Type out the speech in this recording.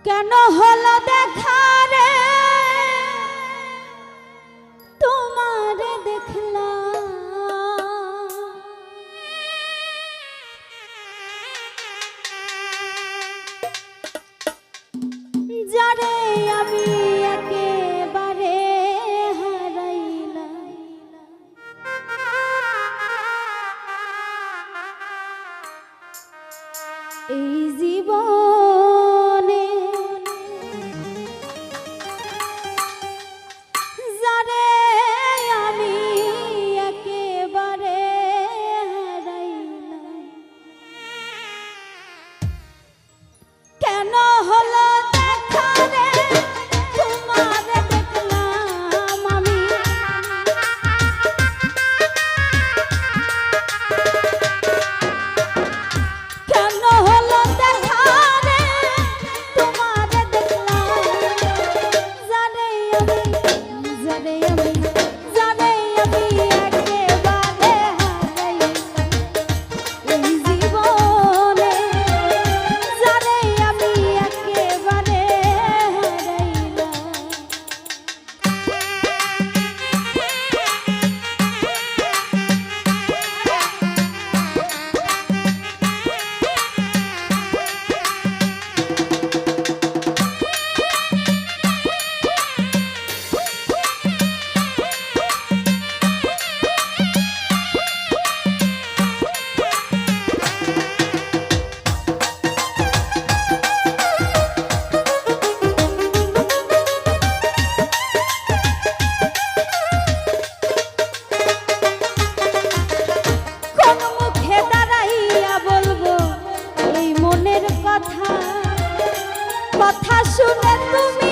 কেন হলো দেখা রে তোমারে দেখলাম যারে আমি একেবারে হারাইলাম এই জীবনে যারে আমি একেবারে হারাইলাম কেন হলো দেখা রে তোমারে দেখলাম আমি কেন হলো দেখা রে তোমারে দেখলাম জানে আমি একেবারে হারাইলাম এই জীবনে জানে আমি একেবারে হারাইলাম কোন মুখে দাঁড়াইয়া বলবো এই মনের কথা কথা শুনে তুমি